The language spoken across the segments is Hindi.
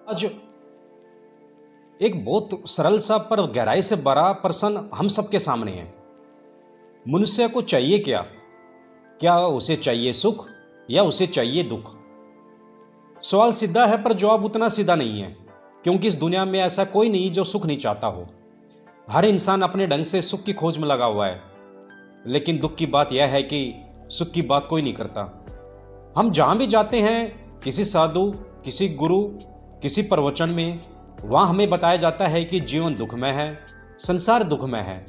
आज एक बहुत सरल सा पर गहराई से भरा प्रश्न हम सबके सामने है। मनुष्य को चाहिए क्या? क्या उसे चाहिए सुख या उसे चाहिए दुख? सवाल सीधा है पर जवाब उतना सीधा नहीं है, क्योंकि इस दुनिया में ऐसा कोई नहीं जो सुख नहीं चाहता हो। हर इंसान अपने ढंग से सुख की खोज में लगा हुआ है, लेकिन दुख की बात यह है कि सुख की बात कोई नहीं करता। हम जहां भी जाते हैं, किसी साधु, किसी गुरु, किसी प्रवचन में, वहां हमें बताया जाता है कि जीवन दुखमय है, संसार दुखमय है,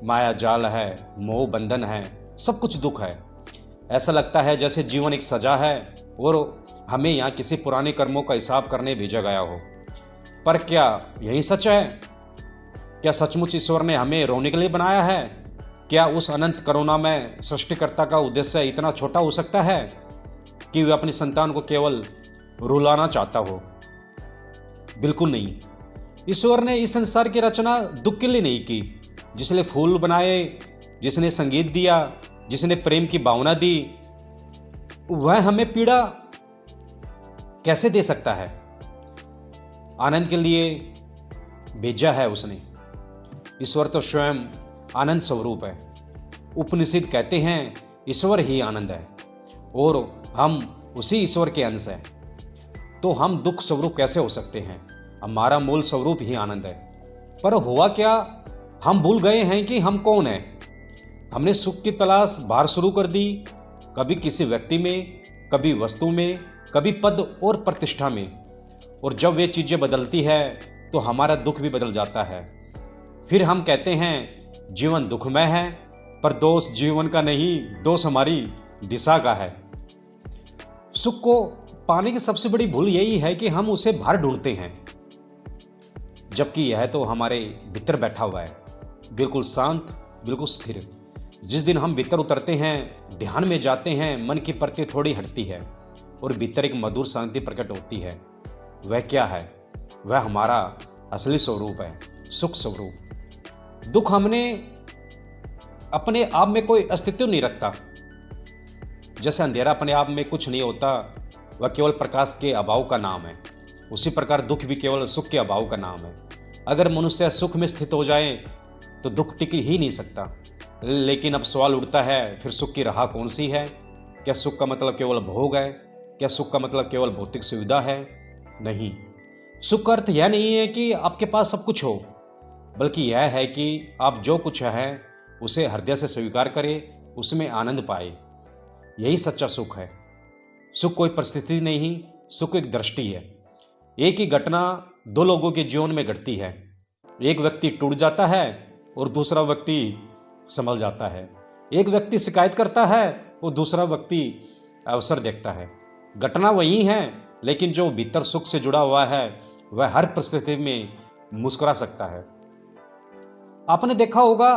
माया जाल है, मोह बंधन है, सब कुछ दुख है। ऐसा लगता है जैसे जीवन एक सजा है और हमें यहाँ किसी पुराने कर्मों का हिसाब करने भेजा गया हो। पर क्या यही सच है? क्या सचमुच ईश्वर ने हमें रोने के लिए बनाया है? क्या उस अनंत करुणा में सृष्टिकर्ता का उद्देश्य इतना छोटा हो सकता है कि वह अपनी संतान को केवल रुलाना चाहता हो? बिल्कुल नहीं। ईश्वर ने इस संसार की रचना दुख के लिए नहीं की। जिसने फूल बनाए, जिसने संगीत दिया, जिसने प्रेम की भावना दी, वह हमें पीड़ा कैसे दे सकता है? आनंद के लिए भेजा है उसने। ईश्वर तो स्वयं आनंद स्वरूप है। उपनिषद कहते हैं ईश्वर ही आनंद है और हम उसी ईश्वर के अंश हैं। तो हम दुख स्वरूप कैसे हो सकते हैं? हमारा मूल स्वरूप ही आनंद है। पर हुआ क्या, हम भूल गए हैं कि हम कौन हैं। हमने सुख की तलाश बाहर शुरू कर दी, कभी किसी व्यक्ति में, कभी वस्तु में, कभी पद और प्रतिष्ठा में। और जब वे चीज़ें बदलती है तो हमारा दुख भी बदल जाता है। फिर हम कहते हैं जीवन दुखमय है, पर दोष जीवन का नहीं, दोष हमारी दिशा का है। सुख को पाने की सबसे बड़ी भूल यही है कि हम उसे बाहर ढूंढते हैं, जबकि यह तो हमारे भीतर बैठा हुआ है, बिल्कुल शांत, बिल्कुल स्थिर। जिस दिन हम भीतर उतरते हैं, ध्यान में जाते हैं, मन की परतें थोड़ी हटती है और भीतर एक मधुर शांति प्रकट होती है। वह क्या है? वह हमारा असली स्वरूप है, सुख स्वरूप। दुख हमने अपने आप में कोई अस्तित्व नहीं रखता। जैसे अंधेरा अपने आप में कुछ नहीं होता, वह केवल प्रकाश के अभाव का नाम है, उसी प्रकार दुख भी केवल सुख के अभाव का नाम है। अगर मनुष्य सुख में स्थित हो जाए तो दुख टिक ही नहीं सकता। लेकिन अब सवाल उठता है, फिर सुख की राह कौन सी है? क्या सुख का मतलब केवल भोग है? क्या सुख का मतलब केवल भौतिक सुविधा है? नहीं। सुख का अर्थ यह नहीं है कि आपके पास सब कुछ हो, बल्कि यह है कि आप जो कुछ है उसे हृदय से स्वीकार करें, उसमें आनंद पाए। यही सच्चा सुख है। सुख कोई परिस्थिति नहीं, सुख एक दृष्टि है। एक ही घटना दो लोगों के जीवन में घटती है। एक व्यक्ति टूट जाता है और दूसरा व्यक्ति संभल जाता है। एक व्यक्ति शिकायत करता है और दूसरा व्यक्ति अवसर देखता है। घटना वही है, लेकिन जो भीतर सुख से जुड़ा हुआ है वह हर परिस्थिति में मुस्कुरा सकता है। आपने देखा होगा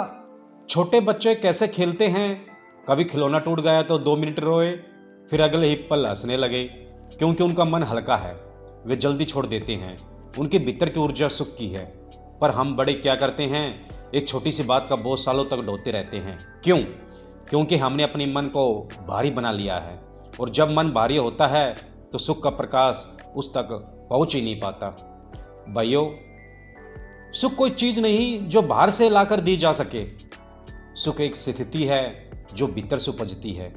छोटे बच्चे कैसे खेलते हैं। कभी खिलौना टूट गया तो 2 मिनट रोए, फिर अगले ही पल हंसने लगे, क्योंकि उनका मन हल्का है। वे जल्दी छोड़ देते हैं। उनके भीतर की ऊर्जा सुख की है। पर हम बड़े क्या करते हैं, एक छोटी सी बात का बोझ सालों तक ढोते रहते हैं। क्यों? क्योंकि हमने अपने मन को भारी बना लिया है, और जब मन भारी होता है तो सुख का प्रकाश उस तक पहुंच ही नहीं पाता। भाइयों, सुख कोई चीज नहीं जो बाहर से लाकर दी जा सके। सुख एक स्थिति है जो भीतर से उपजती है।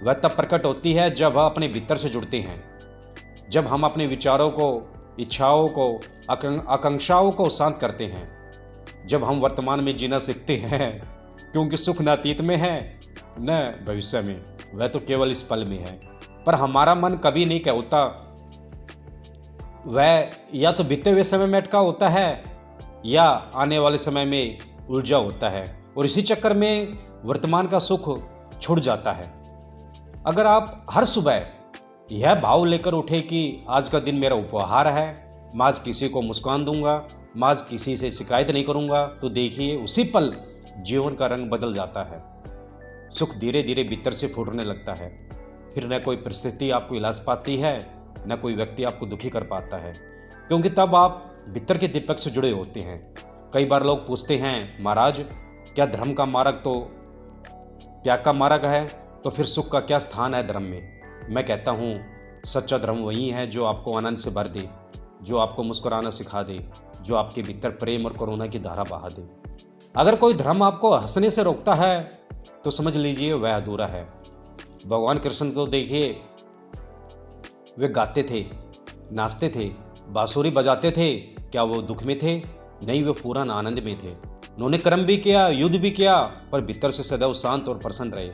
वह तब प्रकट होती है जब हम अपने भीतर से जुड़ते हैं, जब हम अपने विचारों को, इच्छाओं को, आकांक्षाओं को शांत करते हैं, जब हम वर्तमान में जीना सीखते हैं, क्योंकि सुख न अतीत में है न भविष्य में, वह तो केवल इस पल में है। पर हमारा मन कभी नहीं कहता। वह या तो बीते हुए समय में अटका होता है या आने वाले समय में उलझा होता है, और इसी चक्कर में वर्तमान का सुख छूट जाता है। अगर आप हर सुबह यह भाव लेकर उठे कि आज का दिन मेरा उपहार है, मैं आज किसी को मुस्कान दूंगा, मैं आज किसी से शिकायत नहीं करूंगा, तो देखिए उसी पल जीवन का रंग बदल जाता है। सुख धीरे धीरे भीतर से फूटने लगता है। फिर न कोई परिस्थिति आपको हिला पाती है, न कोई व्यक्ति आपको दुखी कर पाता है, क्योंकि तब आप भीतर के दीपक से जुड़े होते हैं। कई बार लोग पूछते हैं, महाराज क्या धर्म का मार्ग तो त्याग का मार्ग है, तो फिर सुख का क्या स्थान है धर्म में? मैं कहता हूँ सच्चा धर्म वही है जो आपको आनंद से भर दे, जो आपको मुस्कुराना सिखा दे, जो आपके भीतर प्रेम और करुणा की धारा बहा दे। अगर कोई धर्म आपको हंसने से रोकता है तो समझ लीजिए वह अधूरा है। भगवान कृष्ण को देखिए, वे गाते थे, नाचते थे, बांसुरी बजाते थे। क्या वो दुख में थे? नहीं, वे पूर्ण आनंद में थे। उन्होंने कर्म भी किया, युद्ध भी किया, पर भीतर से सदैव शांत और प्रसन्न रहे।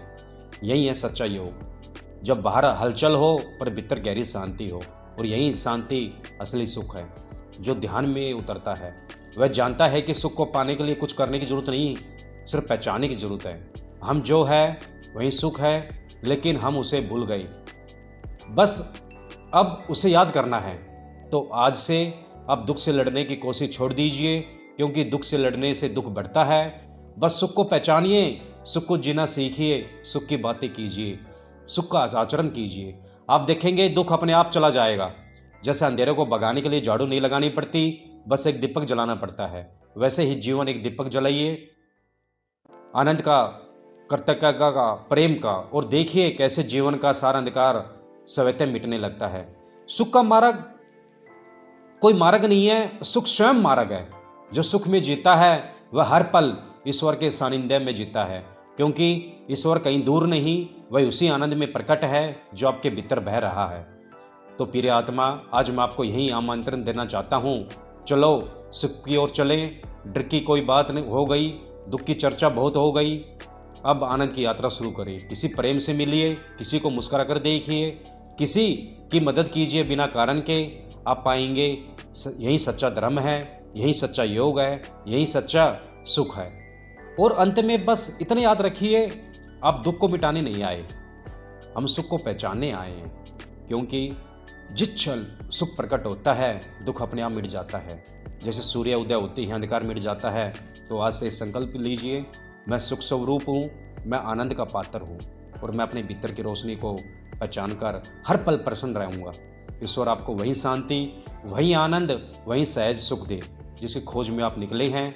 यही है सच्चा योग। जब बाहर हलचल हो पर भीतर गहरी शांति हो, और यही शांति असली सुख है। जो ध्यान में उतरता है वह जानता है कि सुख को पाने के लिए कुछ करने की जरूरत नहीं, सिर्फ पहचानने की जरूरत है। हम जो है वही सुख है, लेकिन हम उसे भूल गए। बस अब उसे याद करना है। तो आज से अब दुख से लड़ने की कोशिश छोड़ दीजिए, क्योंकि दुख से लड़ने से दुख बढ़ता है। बस सुख को पहचानिए, सुख को जीना सीखिए, सुख की बातें कीजिए, सुख का आचरण कीजिए। आप देखेंगे दुख अपने आप चला जाएगा। जैसे अंधेरे को भगाने के लिए झाड़ू नहीं लगानी पड़ती, बस एक दीपक जलाना पड़ता है, वैसे ही जीवन एक दीपक जलाइए, आनंद का, कर्तव्य का, प्रेम का, और देखिए कैसे जीवन का सारा अंधकार सवैते मिटने लगता है। सुख का मार्ग कोई मार्ग नहीं है, सुख स्वयं मार्ग है। जो सुख में जीता है वह हर पल ईश्वर के सानिध्य में जीता है, क्योंकि ईश्वर कहीं दूर नहीं, वह उसी आनंद में प्रकट है जो आपके भीतर बह रहा है। तो प्रिय आत्मा, आज मैं आपको यही आमंत्रण देना चाहता हूँ, चलो सुख की ओर चलें। डर की कोई बात नहीं हो गई, दुख की चर्चा बहुत हो गई, अब आनंद की यात्रा शुरू करें। किसी प्रेम से मिलिए, किसी को मुस्कुरा कर देखिए, किसी की मदद कीजिए बिना कारण के। आप पाएंगे यही सच्चा धर्म है, यही सच्चा योग है, यही सच्चा सुख है। और अंत में बस इतना याद रखिए, आप दुख को मिटाने नहीं आए, हम सुख को पहचानने आए हैं। क्योंकि जिस क्षण सुख प्रकट होता है दुख अपने आप मिट जाता है। जैसे सूर्य उदय होते ही अंधकार मिट जाता है। तो आज से संकल्प लीजिए, मैं सुख स्वरूप हूँ, मैं आनंद का पात्र हूँ, और मैं अपने भीतर की रोशनी को पहचान कर हर पल प्रसन्न रहूँगा। ईश्वर आपको वही शांति, वही आनंद, वही सहज सुख दे जिसकी खोज में आप निकले हैं।